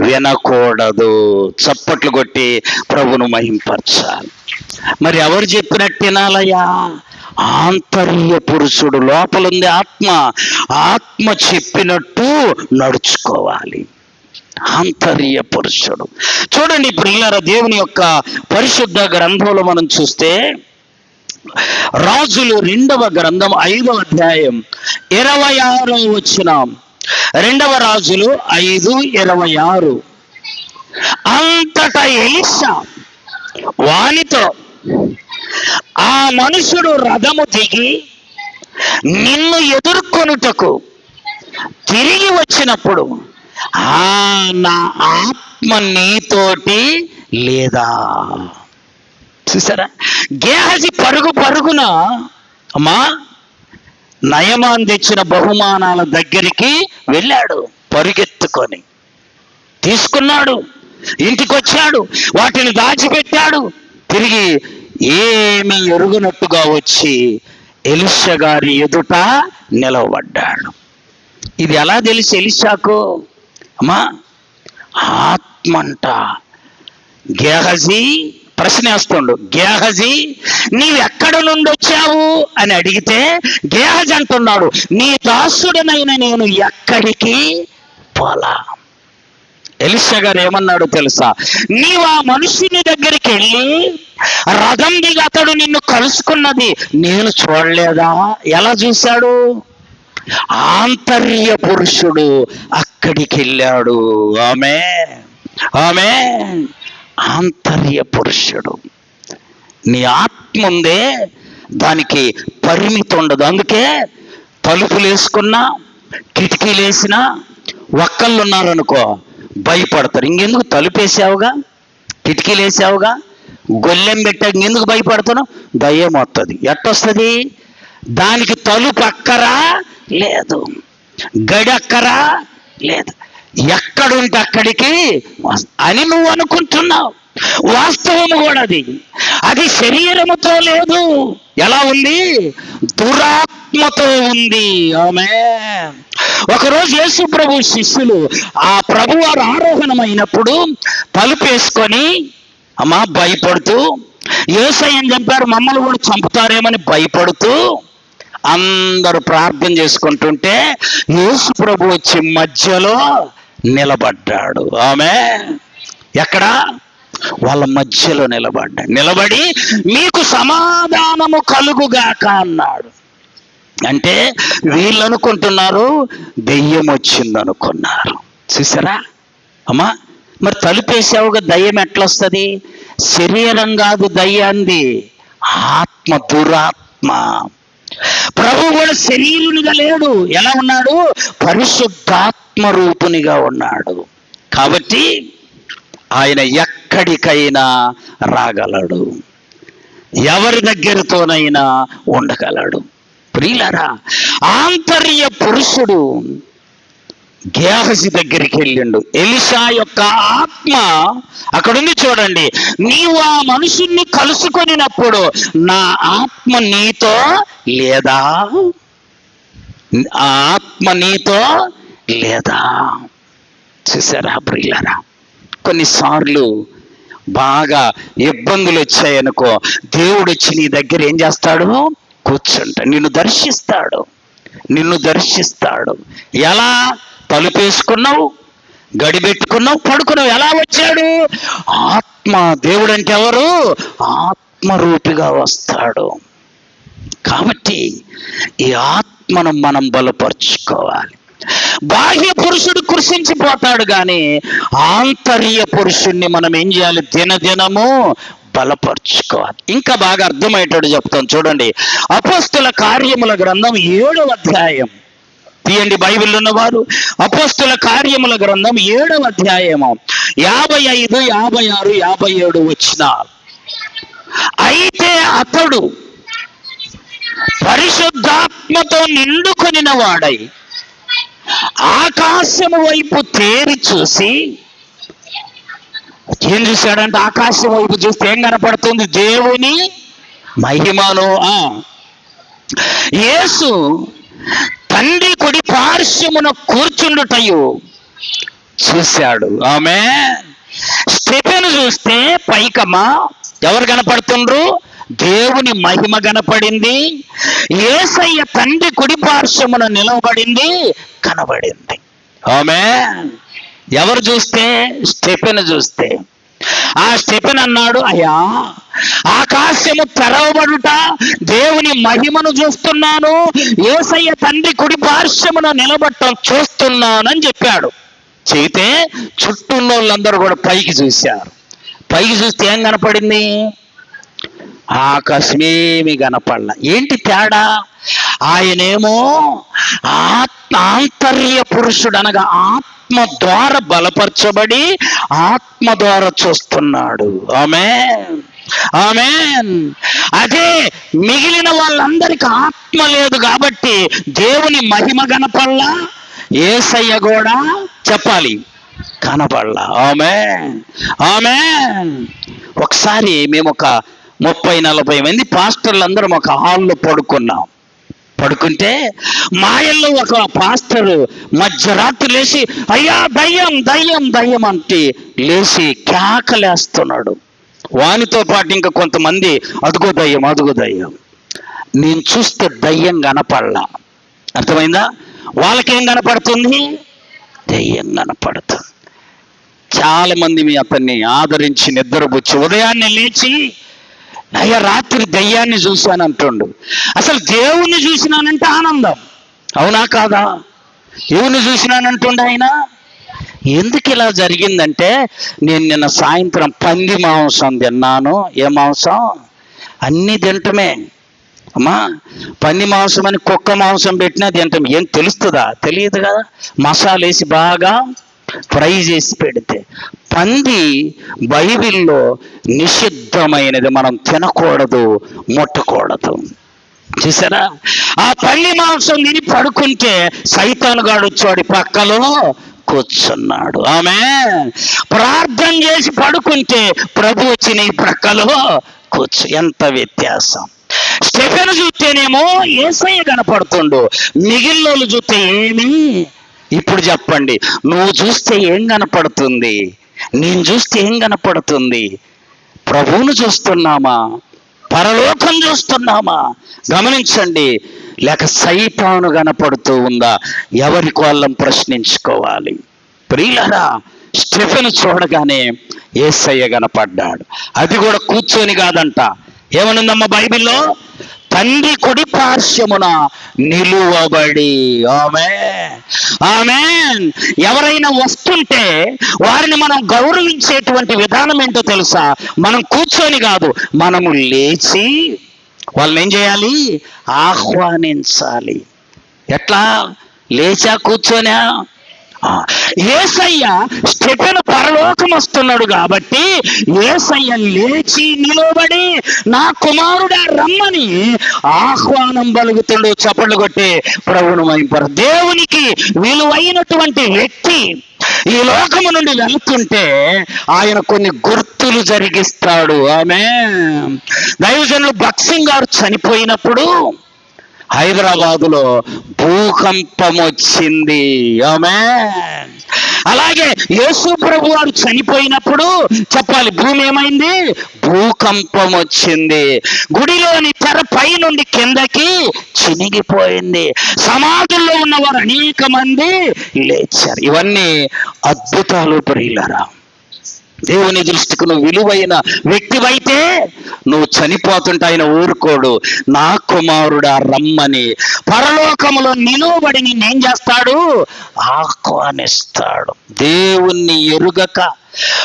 వినకూడదు. చప్పట్లు కొట్టి ప్రభును మహింపరచాలి. మరి ఎవరు చెప్పినట్టు వినాలయ్యా? ఆంతర్య పురుషుడు, లోపలుంది ఆత్మ. ఆత్మ చెప్పినట్టు నడుచుకోవాలి. ఆంతర్య పురుషుడు. చూడండి ప్రియులారా, దేవుని యొక్క పరిశుద్ధ గ్రంథంలో మనం చూస్తే రాజులు 2వ గ్రంథం 5వ అధ్యాయం 26వ వచనం. 2వ రాజులు 5:26. అంతటా ఎలీషా వానితో, ఆ మనుషుడు రథము దిగి నిన్ను ఎదుర్కొనుటకు తిరిగి వచ్చినప్పుడు నా ఆత్మ నీతోటి లేదా? చూసారా, గేహజీ పరుగున అమ్మా నయమాన్ తెచ్చిన బహుమానాల దగ్గరికి వెళ్ళాడు. పరుగెత్తుకొని తీసుకున్నాడు, ఇంటికి వచ్చాడు, వాటిని దాచిపెట్టాడు. తిరిగి ఏమీ ఎరుగునట్టుగా వచ్చి ఎలీషా గారి ఎదుట నిలవబడ్డాడు. ఇది ఎలా తెలిసి ఎలీషాకు? అమ్మా, ఆత్మంట. గేహజీ ప్రశ్న వేస్తుండు, గేహజీ నీవెక్కడ నుండి వచ్చావు అని అడిగితే గేహజీ అంటున్నాడు, నీ దాసుడనైన నేను ఎక్కడికి పోలా. ఎలీషా గారు ఏమన్నాడు తెలుసా? నీవు ఆ మనుషుని దగ్గరికి వెళ్ళి రథం దిగి అతడు నిన్ను కలుసుకున్నది నేను చూడలేదా? ఎలా చూశాడు? ఆంతర్య పురుషుడు అక్కడికి వెళ్ళాడు. ఆమె ఆంతర్య పురుషుడు. నీ ఆత్మ ఉందే, దానికి పరిమితి ఉండదు. అందుకే తలుపులు వేసుకున్నా, కిటికీలు వేసినా, ఒక్కళ్ళు ఉన్నారనుకో భయపడతారు. ఇంకెందుకు తలుపేసావుగా, కిటికీలు వేసావుగా, గొల్లెం పెట్టాక ఇంకెందుకు భయపడతాను? దయ్యం వస్తుంది. ఎట్టొస్తుంది? దానికి తలుపు అక్కరా లేదు, గడి అక్కరా లేదు, ఎక్కడుంటే అక్కడికి అని నువ్వు అనుకుంటున్నావు. వాస్తవము కూడా అది శరీరముతో లేదు. ఎలా ఉంది? దురాత్మతో ఉంది. ఆమె ఒకరోజు యేసు ప్రభు శిష్యులు ఆ ప్రభు వారు ఆరోహణమైనప్పుడు తలుపేసుకొని అమ్మా భయపడుతూ, యేసయ్యను చంపారు, మమ్మల్ని కూడా చంపుతారేమని భయపడుతూ అందరూ ప్రార్థన చేసుకుంటుంటే యేసు ప్రభు వచ్చి మధ్యలో నిలబడ్డాడు. ఆమె ఎక్కడ? వాళ్ళ మధ్యలో నిలబడి మీకు సమాధానము కలుగుగాక అన్నాడు. అంటే వీళ్ళు అనుకుంటున్నారు దెయ్యం వచ్చింది అనుకున్నారు. చూసారా అమ్మా? మరి తలుపేసావుగా, దయ్యం ఎట్లొస్తుంది? శరీరం కాదు దయ్యాంది, ఆత్మ, దురాత్మ. ప్రభు కూడా శరీరునిగా లేడు. ఎలా ఉన్నాడు? పరిశుద్ధాత్మ రూపునిగా ఉన్నాడు. కాబట్టి ఆయన ఎక్కడికైనా రాగలడు, ఎవరి దగ్గరతోనైనా ఉండగలడు. ప్రియులారా, ఆంతర్య పురుషుడు గేహజీ దగ్గరికి వెళ్ళిండు. ఎలీషా యొక్క ఆత్మ అక్కడుంది చూడండి. నీవు ఆ మనుషుణ్ణి కలుసుకొనినప్పుడు నా ఆత్మ నీతో లేదా? ఆ ఆత్మ నీతో లేదా? చూసారా ప్రియులారా, కొన్నిసార్లు బాగా ఇబ్బందులు వచ్చాయనుకో, దేవుడు వచ్చి నీ దగ్గర ఏం చేస్తాడు? కూర్చుంటా నిన్ను దర్శిస్తాడు. ఎలా? తలుపేసుకున్నావు, గడిపెట్టుకున్నావు, పడుకున్నావు. ఎలా వచ్చాడు? ఆత్మ. దేవుడు అంటే ఎవరు? ఆత్మరూపిగా వస్తాడు. కాబట్టి ఈ ఆత్మను మనం బలపరుచుకోవాలి. బాహ్య పురుషుడు కృషించిపోతాడు, కానీ ఆంతర్య పురుషుణ్ణి మనం ఏం చేయాలి? దినదినము బలపరుచుకోవాలి. ఇంకా బాగా అర్థమయ్యేటట్టు చెప్తాం చూడండి. అపోస్తుల కార్యముల గ్రంథం 7వ అధ్యాయం తీయండి. బైబిల్ ఉన్నవారు అపోస్తుల కార్యముల గ్రంథం 7వ అధ్యాయము 55, 56, 57 వచనాలు. అయితే అతడు పరిశుద్ధాత్మతో నిండుకొనిన వాడై ఆకాశము వైపు తేరి చూసి, ఏం చూశాడంటే? ఆకాశం వైపు చూస్తే ఏం కనపడుతుంది? దేవుని మహిమను. యేసు తండ్రి కుడి పార్శ్వమున కూర్చుండుటయు చూశాడు. ఆమె స్టెఫెను చూస్తే పైకమా ఎవరు కనపడుతుండ్రు? దేవుని మహిమ కనపడింది. యేసయ్య తండ్రి కుడి పార్శ్వమున నిలవబడింది కనబడింది. ఆమేన్. ఎవరు చూస్తే? స్టెఫెను చూస్తే. ఆ స్టెఫెను అన్నాడు, అయ్యా ఆకాశము తెరవబడుట, దేవుని మహిమను చూస్తున్నాను, యేసయ్య తండ్రి కుడి పార్శ్వమున నిలబడటం చూస్తున్నానని చెప్పాడు. చెబితే చుట్టూ ఉన్న వాళ్ళందరూ కూడా పైకి చూశారు. పైకి చూస్తే ఏం కనపడింది? ఆకాశమేమి కనపడలా. ఏంటి తేడా? ఆయనేమో ఆంతర్య పురుషుడు, అనగా ఆత్మ ద్వారా బలపరచబడి ఆత్మ ద్వారా చూస్తున్నాడు. ఆమేన్, ఆమేన్. అదే మిగిలిన వాళ్ళందరికీ ఆత్మ లేదు కాబట్టి దేవుని మహిమ కనపడలా, యేసయ్య కూడా చెప్పాలి కనపడలా. ఆమేన్, ఆమేన్. ఒకసారి మేము ఒక 30-40 మంది పాస్టర్లు అందరం ఒక హాల్లో పడుకున్నాం. పడుకుంటే మాయల్లో ఒక పాస్టర్ మధ్యరాత్రి లేచి, అయ్యా దయ్యం దయ్యం దయ్యం అంటే లేచి కేకలేస్తున్నాడు. వానితో పాటు ఇంకా కొంతమంది అదుగో దయ్యం అదుగో దయ్యం. నేను చూస్తే దయ్యం కనపడలా. అర్థమైందా? వాళ్ళకేం కనపడుతుంది? దయ్యం కనపడుతుంది. చాలా మంది మీ అతన్ని ఆదరించి నిద్రపుచ్చి ఉదయాన్నే లేచి, అయ్యా రాత్రి దయ్యాన్ని చూశానంటుండు. అసలు దేవుణ్ణి చూసినానంటే ఆనందం, అవునా కాదా? దేవుణ్ణి చూసినానంటుండే ఆయన. ఎందుకు ఇలా జరిగిందంటే, నేను నిన్న సాయంత్రం పంది మాంసం తిన్నాను. ఏ మాంసం? అన్నీ తింటమే అమ్మా. పంది మాంసం అని కుక్క మాంసం పెట్టినా తింటాం. ఏం తెలుస్తుందా? తెలియదు కదా. మసాలా వేసి బాగా ఫ్రై చేసి పెడితే. పంది బైబిల్లో నిషిద్ధమైనది, మనం తినకూడదు, ముట్టకూడదు. చూసారా? ఆ పంది మాంసం తిని పడుకుంటే సైతాను గాడు వచ్చాడు పక్కలో కూర్చున్నాడు. ఆమె ప్రార్థన చేసి పడుకుంటే ప్రభు వచ్చి నీ ప్రక్కలో కూర్చు. ఎంత వ్యత్యాసం! స్టెఫెను చూస్తేనేమో యేసయ్య కనపడుతుండు, మిగిలినోళ్ళు చూస్తే ఏమి? ఇప్పుడు చెప్పండి, నువ్వు చూస్తే ఏం కనపడుతుంది? నేను చూస్తే ఏం కనపడుతుంది? ప్రభువును చూస్తున్నామా? పరలోకం చూస్తున్నామా? గమనించండి. లేక సైతాను కనపడుతూ ఉందా? ఎవరికి వాళ్ళం ప్రశ్నించుకోవాలి. ప్రియులారా, స్టెఫెను చూడగానే యేసయ్య కనపడ్డాడు. అది కూడా కూర్చొని కాదంట. ఏమనుందమ్మా బైబిల్లో? తండ్రి కుడి పార్శ్వమున నిలువబడి. ఆమేన్, ఆమేన్. ఎవరైనా వస్తుంటే వారిని మనం గౌరవించేటువంటి విధానం ఏంటో తెలుసా? మనం కూర్చొని కాదు, మనము లేచి వాళ్ళని ఏం చేయాలి? ఆహ్వానించాలి. ఎట్లా? లేచా కూర్చొనా? యేసయ్య స్టెఫెను పరలోకం వస్తున్నాడు కాబట్టి యేసయ్య లేచి నిలబడి నా కుమారుడా రమ్మని ఆహ్వానం పలుకుతుండు. చప్పట్లు కొట్టి ప్రభువును మహింపరు. దేవునికి విలువైనటువంటి వ్యక్తి ఈ లోకము నుండి వెళుతుంటే ఆయన కొన్ని గుర్తులు జరిగిస్తాడు. ఆమేన్. దైవజనులు భగత్ సింగ్ గారు చనిపోయినప్పుడు హైదరాబాదులో భూకంపం వచ్చింది. ఆమేన్. అలాగే యేసు ప్రభు వారు చనిపోయినప్పుడు చెప్పాలి, భూమి ఏమైంది? భూకంపం వచ్చింది. గుడిలోని తెర పై నుండి కిందకి చినిగిపోయింది. సమాధుల్లో ఉన్నవారు అనేక మంది లేచారు. ఇవన్నీ అద్భుతాలు ప్రియులారా. దేవుని దృష్టికి నువ్వు విలువైన వ్యక్తివైతే నువ్వు చనిపోతుంటే ఆయన ఊరుకోడు. నా కుమారుడా రమ్మని పరలోకములో నిలువబడి నిన్నేం చేస్తాడు? ఆహ్వానిస్తాడు. దేవుణ్ణి ఎరుగక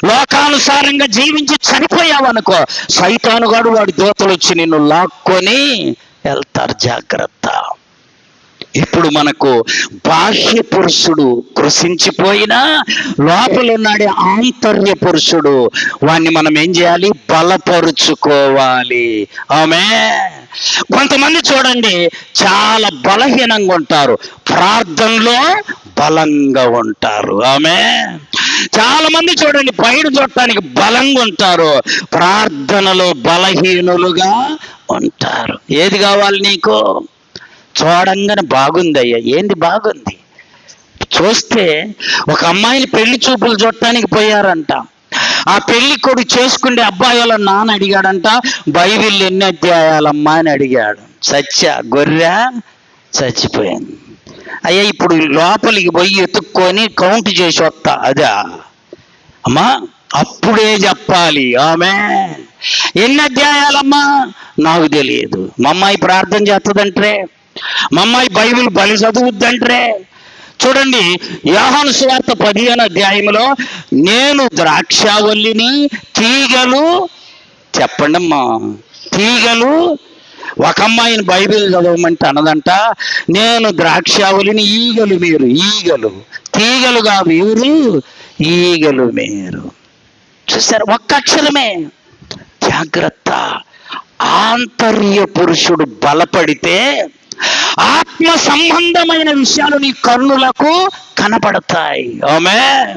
లోకానుసారంగా జీవించి చనిపోయావనుకో, సైతానుగాడు వాడి దూతలు వచ్చి నిన్ను లాక్కొని వెళ్తారు. జాగ్రత్త. ఇప్పుడు మనకు బాహ్య పురుషుడు కృషించిపోయినా లోపల ఉన్నాడే ఆంతర్య పురుషుడు, వాణ్ణి మనం ఏం చేయాలి? బలపరుచుకోవాలి. ఆమేన్. కొంతమంది చూడండి చాలా బలహీనంగా ఉంటారు, ప్రార్థనలో బలంగా ఉంటారు. ఆమేన్. చాలా మంది చూడండి బయట చూడటానికి బలంగా ఉంటారు, ప్రార్థనలో బలహీనులుగా ఉంటారు. ఏది కావాలి నీకు? చూడంగానే బాగుంది అయ్యా. ఏంది బాగుంది? చూస్తే ఒక అమ్మాయిని పెళ్లి చూపులు చూడటానికి పోయారంట. ఆ పెళ్లి కొడుకు చేసుకుంటే అబ్బాయి వాళ్ళ నాన్న అడిగాడంట, బైబిల్ ఎన్ని అధ్యాయాలమ్మా అని అడిగాడు. గొర్రె చచ్చిపోయింది. అయ్యా ఇప్పుడు లోపలికి పోయి ఎత్తుక్కొని కౌంట్ చేసి వస్తా. అదా అమ్మా? అప్పుడే చెప్పాలి. ఆమేన్. ఎన్ని అధ్యాయాలమ్మా? నాకు తెలియదు. మా అమ్మాయి ప్రార్థన చేస్తుందంటే, మా అమ్మాయి బైబిల్ బలి చదువుద్దంటే. చూడండి యోహాను సువార్త 15వ అధ్యాయంలో నేను ద్రాక్షావల్లిని, తీగలు, చెప్పండి అమ్మా, తీగలు. ఒక అమ్మాయిని బైబిల్ చదవమంటే అనదంట, నేను ద్రాక్షావల్లిని, ఈగలు మీరు. ఈగలు తీగలు కాదు, ఎవరు? ఈగలు మీరు. చూసారు? ఒక్క అక్షరమే. జాగ్రత్త. ఆంతర్య పురుషుడు బలపడితే ఆత్మ సంబంధమైన విషయాలు నీ కన్నులకు కనపడతాయి. ఆమేన్.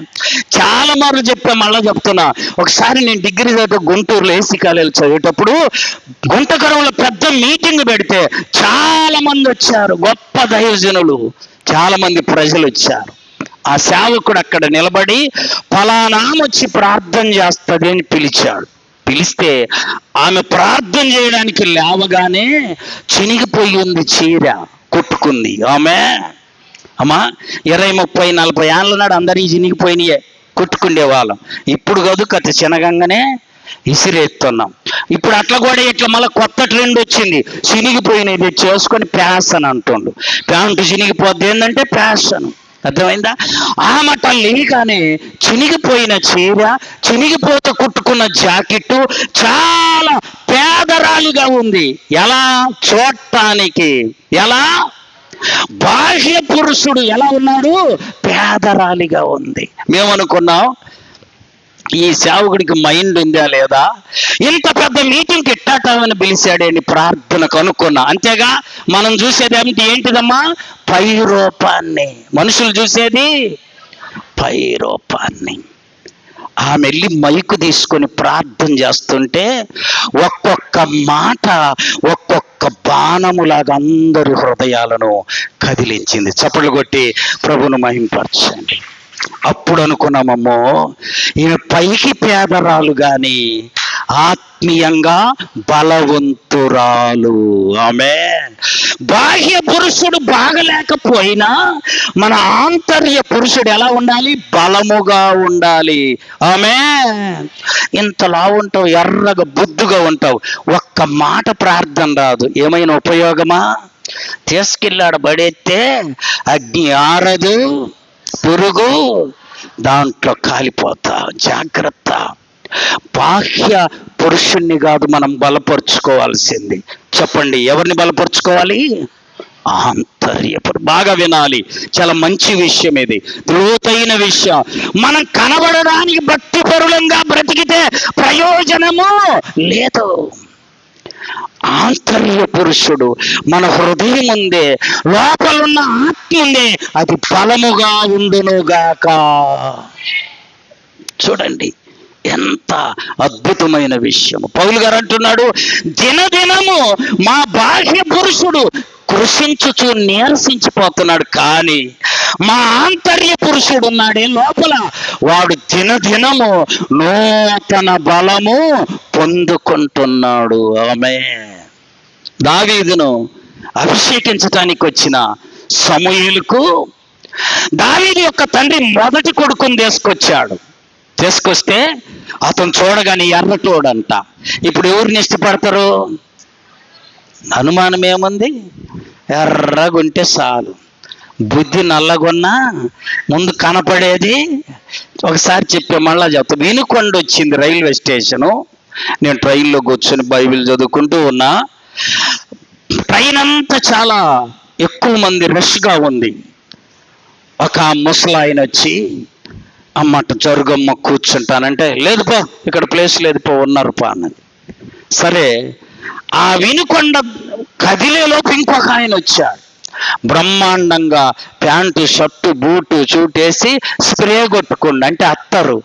చాలా మార్లు చెప్పా, మళ్ళా చెప్తున్నా. ఒకసారి నేను డిగ్రీ చదివే గుంటూరులో ఏసీ కాలేజీలో చదివేటప్పుడు గుంటకరంలో పెద్ద మీటింగ్ పెడితే చాలా మంది వచ్చారు, గొప్ప దైవజనులు, చాలా మంది ప్రజలు వచ్చారు. ఆ సేవకుడు అక్కడ నిలబడి ఫలానా వచ్చి ప్రార్థన చేస్తుంది అని పిలిచాడు. పిలిస్తే ఆమె ప్రార్థన చేయడానికి లేవగానే చినిగిపోయి ఉంది, చీర కొట్టుకుంది. ఆమె అమ్మా 20, 30, 40 ఏళ్ళ నాడు అందరి చినిగిపోయినాయే, కొట్టుకుండే వాళ్ళం. ఇప్పుడు కాదు, కథ చినగంగానే ఇసిరేస్తున్నాం. ఇప్పుడు అట్లా కూడా ఇట్లా మళ్ళీ కొత్త ట్రెండ్ వచ్చింది, చినిగిపోయినది చేసుకొని ఫ్యాషన్ అంటుండు. ప్యాంటు చినిగిపోద్ది ఏంటంటే ఫ్యాషన్. అర్థమైందా? ఆ మట లేగానే చినిగిపోయిన చీర, చినిగిపోతూ కుట్టుకున్న జాకెట్టు చాలా పేదరాలిగా ఉంది. ఎలా? చూడటానికి. ఎలా? బాహ్య పురుషుడు ఎలా ఉన్నాడు? పేదరాలిగా ఉంది. మేమనుకున్నాం ఈ సేవకుడికి మైండ్ ఉందా లేదా, ఇంత పెద్ద మీటింగ్కి ఇట్టాటమని పిలిచాడని ప్రార్థనకు అనుకున్నా. అంతేగా మనం చూసేది ఏంటిదమ్మా? పై రూపాన్ని. మనుషులు చూసేది పై రూపాన్ని. ఆమె వెళ్ళి మైకు తీసుకొని ప్రార్థన చేస్తుంటే ఒక్కొక్క మాట ఒక్కొక్క బాణములాగా అందరి హృదయాలను కదిలించింది. చప్పట్లు కొట్టి ప్రభువును మహింపరచండి. అప్పుడు అనుకున్నామమ్మో, ఈమె పైకి పేదరాలు గాని ఆత్మీయంగా బలవంతురాలు. ఆమేన్. బాహ్య పురుషుడు బాగలేకపోయినా మన ఆంతర్య పురుషుడు ఎలా ఉండాలి? బలముగా ఉండాలి. ఆమేన్. ఇంతలా ఉంటావు, ఎర్రగా బుద్దుగా ఉంటావు, ఒక్క మాట ప్రార్థన రాదు, ఏమైనా ఉపయోగమా? తీసుకెళ్ళాడు బడెత్తే అగ్ని ఆరదు, పురుగు దాంట్లో కాలిపోతా. జాగ్రత్త. బాహ్య పురుషుణ్ణి కాదు మనం బలపరుచుకోవాల్సింది. చెప్పండి, ఎవరిని బలపరుచుకోవాలి? బాగా వినాలి, చాలా మంచి విషయం ఇది, లోతైన విషయం. మనం కనబడడానికి భక్తిపరులంగా బ్రతికితే ప్రయోజనము లేదు. ఆంతర్య పురుషుడు మన హృదయం ఉందే, లోపలున్న ఆత్మ ఉందే, అది బలముగా ఉండునుగాక. చూడండి ఎంత అద్భుతమైన విషయం. పౌలు గారు అంటున్నాడు, దినదినము మా బాహ్య పురుషుడు కృషించుచు నీరసించిపోతున్నాడు, కానీ మా ఆంతర్య పురుషుడు ఉన్నాడే లోపల, వాడు దినదినము నూతన బలము పొందుకుంటున్నాడు. ఆమేన్. దావీదును అభిషేకించటానికి వచ్చిన సమూయేలుకు దావీదు యొక్క తండ్రి మొదటి కొడుకుని తీసుకొస్తే అతను చూడగానే ఎర్రటోడంట. ఇప్పుడు ఎవరిని ఇష్టపడతారు? అనుమానం ఏముంది? ఎర్రగుంటే చాలు. బుద్ధి నల్లగొన్నా ముందు కనపడేది. ఒకసారి చెప్పే మళ్ళా చెప్తా. వినుకొండ వచ్చింది రైల్వే స్టేషను. నేను ట్రైన్లో కూర్చొని బైబిల్ చదువుకుంటూ ఉన్నా. ట్రైన్ అంతా చాలా ఎక్కువ మంది రష్గా ఉంది. ఒక ముసలాయన వచ్చి, అమ్మట జరుగమ్మ కూర్చుంటానంటే, లేదు పో, ఇక్కడ ప్లేస్ లేదు పో, ఉన్నారు పో అన్నది. సరే, ఆ వినుకొండ కదిలేలోపు ఇంకొక ఆయన వచ్చాడు. బ్రహ్మాండంగా ప్యాంటు షర్టు బూటు చూటేసి స్ప్రే కొట్టుకుండా, అంటే అత్తరు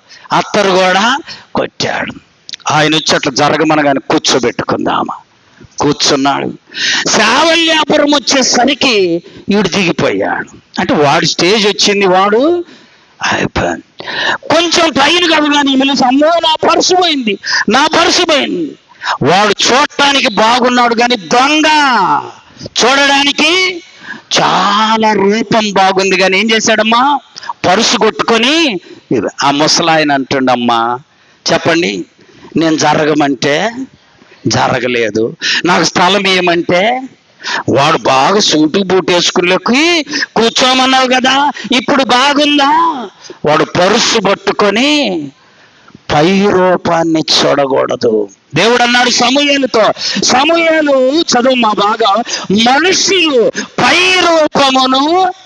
కూడా కొట్టాడు. ఆయన వచ్చి అట్లా జరగమనగానే కూర్చోబెట్టుకుందామా, కూర్చున్నాడు. శావల్యాపురం వచ్చేసరికి ఈడు దిగిపోయాడు. అంటే వాడు స్టేజ్ వచ్చింది, వాడు కొంచెం పైన కదగానే తెలిసి, అమ్మో నా పర్సు పోయింది. వాడు చూడటానికి బాగున్నాడు కానీ దొంగ. చూడడానికి చాలా రూపం బాగుంది కానీ ఏం చేశాడమ్మా, పర్సు కొట్టుకొని. ఆ ముసలాయన అంటుండమ్మా, చెప్పండి, నేను జరగమంటే జరగలేదు, నాకు స్థలం ఏమంటే, వాడు బాగా సూటు బూట్ వేసుకునేకి కూర్చోమన్నావు కదా, ఇప్పుడు బాగుందా? వాడు పరుసు పట్టుకొని పై రూపాన్ని చూడకూడదు. దేవుడు అన్నాడు సమూయేలుతో, సమూయేలు చదువు మా బాగా, మనుషులు పై రూపమును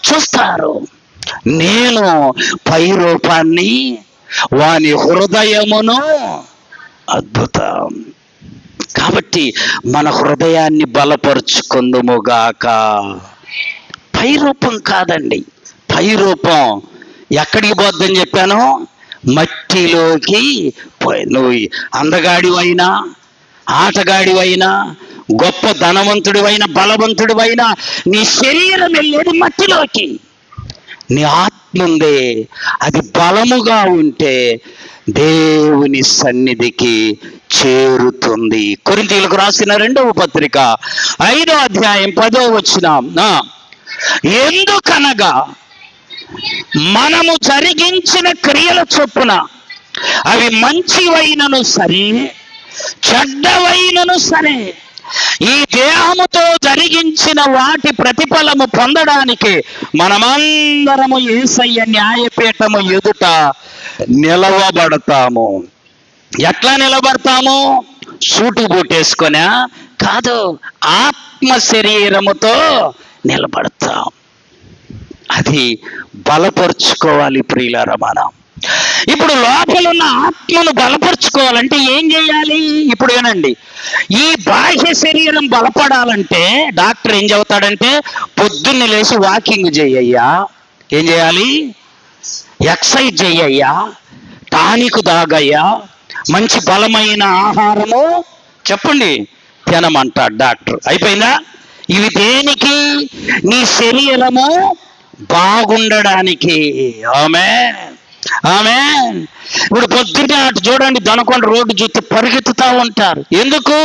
చూస్తారు, నేను పై రూపాన్ని, వాని హృదయమును. అద్భుతం. కాబట్టి మన హృదయాన్ని బలపరుచుకుందుముగాక. పై రూపం కాదండి. పై రూపం ఎక్కడికి పోద్దని చెప్పాను? మట్టిలోకి పోయి. నువ్వు అందగాడివైనా, ఆటగాడివైనా, గొప్ప ధనవంతుడివైనా, బలవంతుడివైనా, నీ శరీరం వెళ్ళేది మట్టిలోకి. నీ ఆత్మ ఉందే, అది బలముగా ఉంటే దేవుని సన్నిధికి చేరుతుంది. కొరింథీయులకు రాసిన 2వ పత్రిక 5వ అధ్యాయం 10వ వచనం, ఎందుకనగా మనము జరిగించిన క్రియల చొప్పున అవి మంచివైనను సరే, చెడ్డవైనను సరే, ఈ దేహముతో జరిగించిన వాటి ప్రతిఫలము పొందడానికి మనమందరము యేసయ్య న్యాయపీఠము ఎదుట నిలవబడతాము. ఎట్లా నిలబడతాము? సూటు బూటేసుకొనా? కాదు, ఆత్మ శరీరముతో నిలబడతాం. అది బలపరుచుకోవాలి ప్రియులారా మనం. ఇప్పుడు లోపలున్న ఆత్మను బలపరుచుకోవాలంటే ఏం చేయాలి? ఇప్పుడు ఏనండి, ఈ బాహ్య శరీరం బలపడాలంటే డాక్టర్ ఏం చెబుతాడంటే, పొద్దున్నే లేచి వాకింగ్ చేయయ్యా. ఏం చేయాలి? ఎక్సర్సైజ్ చెయ్యయ్యా, టానిక్ తాగయ్యా, మంచి బలమైన ఆహారము చెప్పండి తినమంటాడు డాక్టర్. అయిపోయిందా? ఇవి దేనికి? నీ శరీరము బాగుండడానికి. ఆమేన్, ఆమేన్. ఇప్పుడు పొద్దున్నే అటు చూడండి, దొనకొండ రోడ్డు చూస్తే పరిగెత్తుతూ ఉంటారు. ఎందుకు?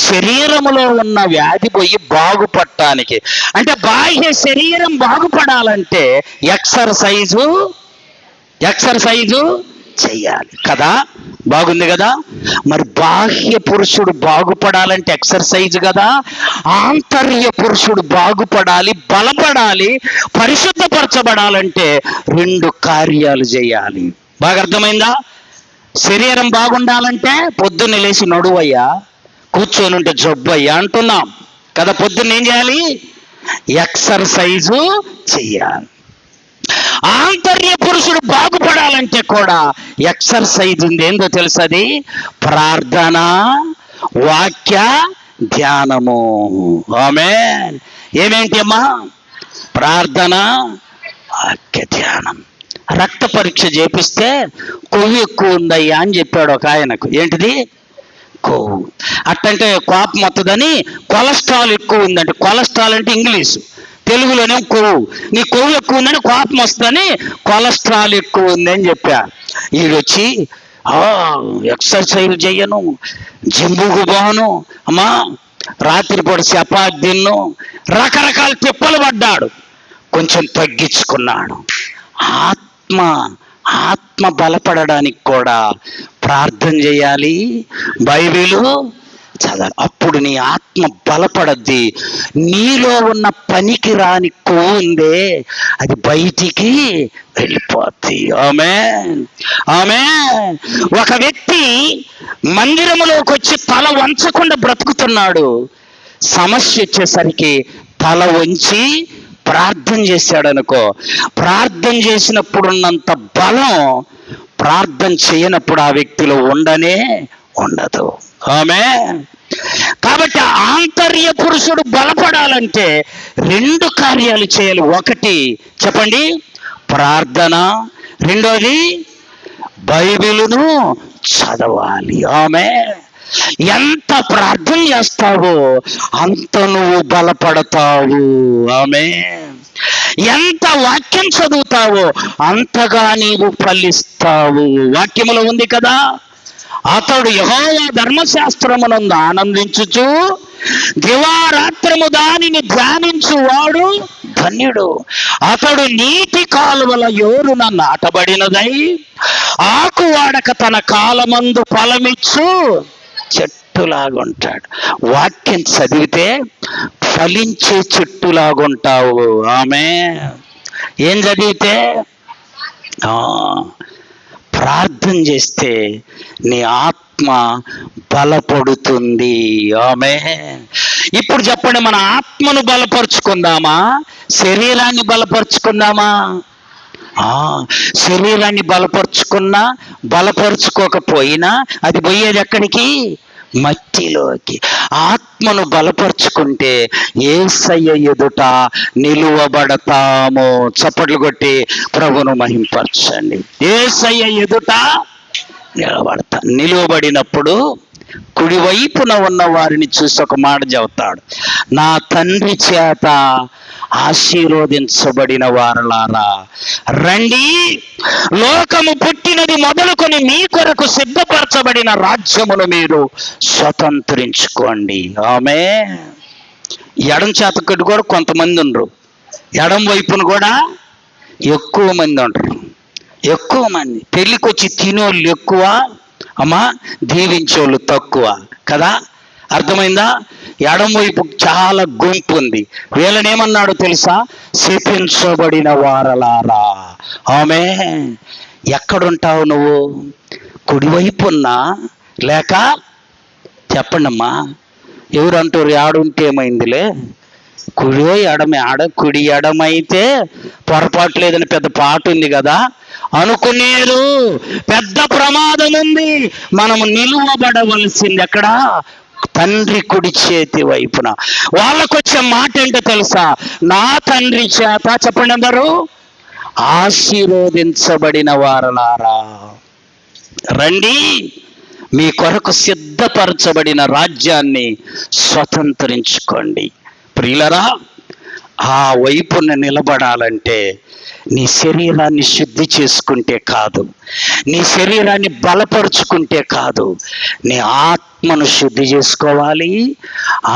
శరీరములో ఉన్న వ్యాధి పోయి బాగుపడటానికి. అంటే బాహ్య శరీరం బాగుపడాలంటే ఎక్సర్సైజు చెయ్యాలి కదా. బాగుంది కదా. మరి బాహ్య పురుషుడు బాగుపడాలంటే ఎక్సర్సైజ్ కదా. ఆంతర్య పురుషుడు బాగుపడాలి, బలపడాలి, పరిశుద్ధపరచబడాలంటే 2 కార్యాలు చేయాలి. బాగా అర్థమైందా? శరీరం బాగుండాలంటే పొద్దున్నే లేచి నడువయ్యా, కూర్చొని ఉంటే జబ్బయ్యా అంటున్నాం కదా. పొద్దున్న ఏం చేయాలి? ఎక్సర్సైజు చెయ్యాలి. ఆంతర్య పురుషుడు బాగుపడాలంటే కూడా ఎక్సర్సైజ్ ఉంది. ఏందో తెలుసది? ప్రార్థన, వాక్య ధ్యానము. ఆమేన్. ఏమేంటి అమ్మా? ప్రార్థన, వాక్య ధ్యానం. రక్త పరీక్ష చేపిస్తే కొవ్వు ఎక్కువ ఉందయ్యా అని చెప్పాడు ఒక ఆయనకు. ఏంటిది? కొవ్వు. అట్టంటే కోపం వస్తుందని కొలెస్ట్రాల్ ఎక్కువ ఉందంటే, కొలెస్ట్రాల్ అంటే ఇంగ్లీషు, తెలుగులోనే కొవ్వు. నీ కొవ్వు ఎక్కువ ఉందని కోపం వస్తుందని కొలెస్ట్రాల్ ఎక్కువ ఉందని చెప్పా. వీడొచ్చి ఎక్సర్సైజ్ చెయ్యను, జిమ్ముకు పోను, అమ్మా రాత్రిపూట చపాతీ తిన్ను, రకరకాల తిప్పలు పడ్డాడు. కొంచెం తగ్గించుకున్నాడు. ఆత్మ బలపడడానికి కూడా ప్రార్థన చేయాలి, బైబిలు చదవాలి. అప్పుడు నీ ఆత్మ బలపడద్ది. నీలో ఉన్న పనికి రాని కొవ్వు ఉందే అది బయటికి వెళ్ళిపోద్ది. ఆమేన్, ఆమేన్. ఒక వ్యక్తి మందిరములోకి వచ్చి తల వంచకుండా బ్రతుకుతున్నాడు. సమస్య వచ్చేసరికి తల వంచి ప్రార్థన చేశాడు అనుకో. ప్రార్థన చేసినప్పుడు ఉన్నంత బలం ప్రార్థన చేయనప్పుడు ఆ వ్యక్తిలో ఉండదు. ఆమేన్. కాబట్టి ఆంతర్య పురుషుడు బలపడాలంటే 2 కార్యాలు చేయాలి. ఒకటి చెప్పండి, ప్రార్థన. రెండోది బైబిలును చదవాలి. ఆమేన్. ఎంత ప్రార్థన చేస్తావో అంత నువ్వు బలపడతావు. ఆమేన్. ఎంత వాక్యం చదువుతావో అంతగా నీవు ఫలిస్తావు. వాక్యములో ఉంది కదా, అతడు యెహోవా ధర్మశాస్త్రమునందు ఆనందించుచు దివారాత్రము దానిని ధ్యానించువాడు ధన్యుడు. అతడు నీటి కాలువల యోరున నాటబడినదై ఆకు వాడక తన కాలమందు ఫలమిచ్చు చెట్టులాగుంటాడు. వాక్యం చదివితే ఫలించే చెట్టులాగుంటావు. ఆమె ఏం చదివితే? ప్రార్థన చేస్తే నీ ఆత్మ బలపడుతుంది. ఆమె ఇప్పుడు చెప్పండి, మన ఆత్మను బలపరుచుకుందామా, శరీరాన్ని బలపరుచుకుందామా? శరీరాన్ని బలపరుచుకోకపోయినా అది పోయేది ఎక్కడికి? మట్టిలోకి. ఆత్మను బలపరుచుకుంటే యేసయ్య ఎదుట నిలువబడతాము. చప్పట్లు కొట్టి ప్రభువును మహింపరచండి. యేసయ్య ఎదుట నిలువబడినప్పుడు కుడివైపున ఉన్న వారిని చూసి ఒక మాట చెబుతాడు, నా తండ్రి చేత ఆశీర్వదించబడిన వారలారా రండి, లోకము పుట్టినది మొదలుకొని మీ కొరకు సిద్ధపరచబడిన రాజ్యమును మీరు స్వతంత్రించుకోండి. ఆమె ఎడం చేతకట్టు కూడా కొంతమంది ఉండరు, ఎడం వైపున కూడా ఎక్కువ మంది ఉండరు. ఎక్కువ మంది పెళ్ళికి వచ్చి తినోళ్ళు ఎక్కువ, అమ్మా దీవించోళ్ళు తక్కువ కదా. అర్థమైందా? ఎడం వైపు చాలా గుంపు ఉంది. వీళ్ళనేమన్నాడు తెలుసా? శపించబడిన వారలారా. ఆమె ఎక్కడుంటావు నువ్వు? కుడివైపున్నా లేక చెప్పండి అమ్మా, ఎవరు అంటారు ఆడుంటే ఏమైందిలే, కుడి ఎడమే. కుడి ఎడమైతే పొరపాటు లేదని పెద్ద పాట ఉంది కదా అనుకునేరు. పెద్ద ప్రమాదం ఉంది. మనము నిలువబడవలసింది ఎక్కడ? తండ్రి కుడి చేతి వైపున. వాళ్ళకొచ్చే మాట ఏంటో తెలుసా? నా తండ్రి చేత చెప్పండి అందరూ ఆశీర్వదించబడిన వారలారా రండి, మీ కొరకు సిద్ధపరచబడిన రాజ్యాన్ని స్వతంత్రించుకోండి. ప్రియులరా, ఆ వైపున నిలబడాలంటే నీ శరీరాన్ని శుద్ధి చేసుకుంటే కాదు, నీ శరీరాన్ని బలపరుచుకుంటే కాదు, నీ ఆత్మను శుద్ధి చేసుకోవాలి,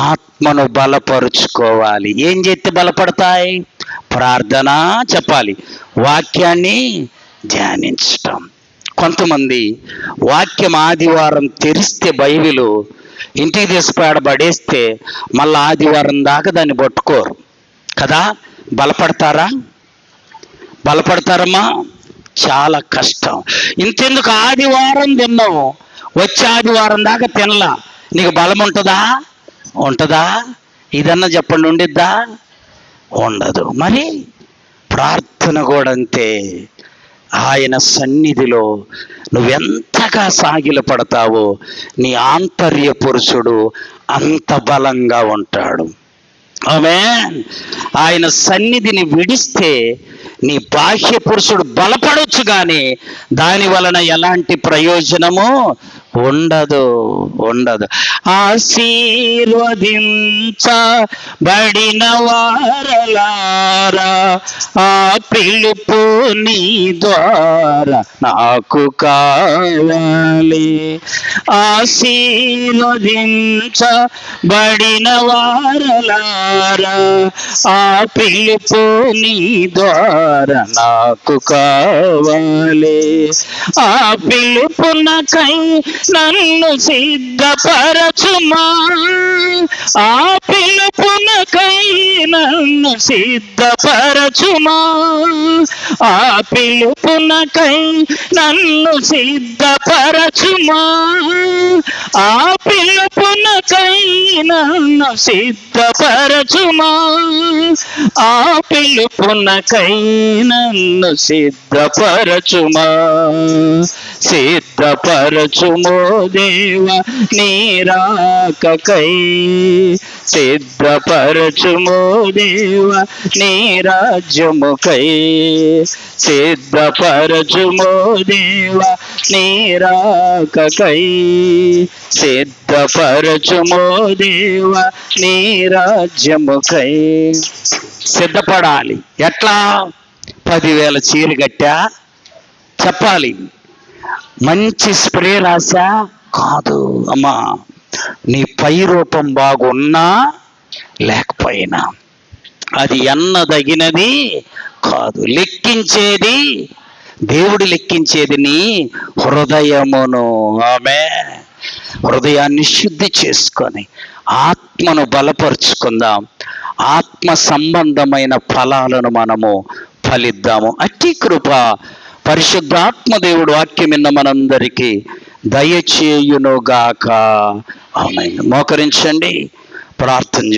ఆత్మను బలపరుచుకోవాలి. ఏం చేస్తే బలపడతాయి? ప్రార్థన చెప్పాలి, వాక్యాన్ని ధ్యానించటం. కొంతమంది వాక్యం ఆదివారం తెరిస్తే బైబిలు ఇంటికి తీసుకుపోయాడ పడేస్తే మళ్ళీ ఆదివారం దాకా దాన్ని పట్టుకోరు కదా. బలపడతారమ్మా? చాలా కష్టం. ఇంతెందుకు ఆదివారం తిన్నావు, వచ్చే ఆదివారం దాకా తినలా, నీకు బలం ఉంటుందా? ఇదన్నా చెప్పండి, ఉండిద్దా? ఉండదు. మరి ప్రార్థన కూడా అంతే. ఆయన సన్నిధిలో నువ్వెంతగా సాగిలపడతావో నీ ఆంతర్య పురుషుడు అంత బలంగా ఉంటాడు. ఆమేన్. ఆయన సన్నిధిని విడిస్తే నీ బాహ్య పురుషుడు బలపడొచ్చు కానీ దాని వలన ఎలాంటి ప్రయోజనము ఉండదు. ఆశీర్వదించబడిన వారలారా, ఆ పిలుపు నీ ద్వారా నాకు కావాలి. ఆశీర్వదించబడిన వారలారా, ఆ పిలుపు నీ ద్వారా నాకు కావాలి. ఆ పిలుపునకై నన్ను సిద్ధపరచుమా, ఆ పిలుపునకై నన్ను సిద్ధపరచుమా, ఆ పిలుపునకై నన్ను సిద్ధపరచుమా, ఆ పిలుపునకై నన్ను సిద్ధపరచుమా, ఆ పిలుపునకై నన్ను సిద్ధపరచుమా. సిద్ధపరచుమో దేవా నీ రాకకై, సిద్ధపరచుమో దేవా నీ రాజ్యముకై, సిద్ధపరచుమో దేవా నీ రాకకై, సిద్ధపరచుమో దేవా నీ రాజ్యముకై. సిద్ధపడాలి. ఎట్లా? 10,000 చీర కట్టా చెప్పాలి. మంచి స్ప్రే రాసా కాదు అమ్మా. నీ పై రూపం బాగున్నా లేకపోయినా అది ఎన్నదగినది కాదు. లెక్కించేది దేవుడు, లెక్కించేది నీ హృదయమును. ఆమె హృదయాన్ని శుద్ధి చేసుకొని ఆత్మను బలపరుచుకుందాం. ఆత్మ సంబంధమైన ఫలాలను మనము ఫలిద్దాము. అట్టి కృప పరిశుద్ధాత్మ దేవుడు వాక్యం విన్న మనందరికీ దయచేయునుగాక. ఆమేన్. మోకరించండి, ప్రార్థన చేసి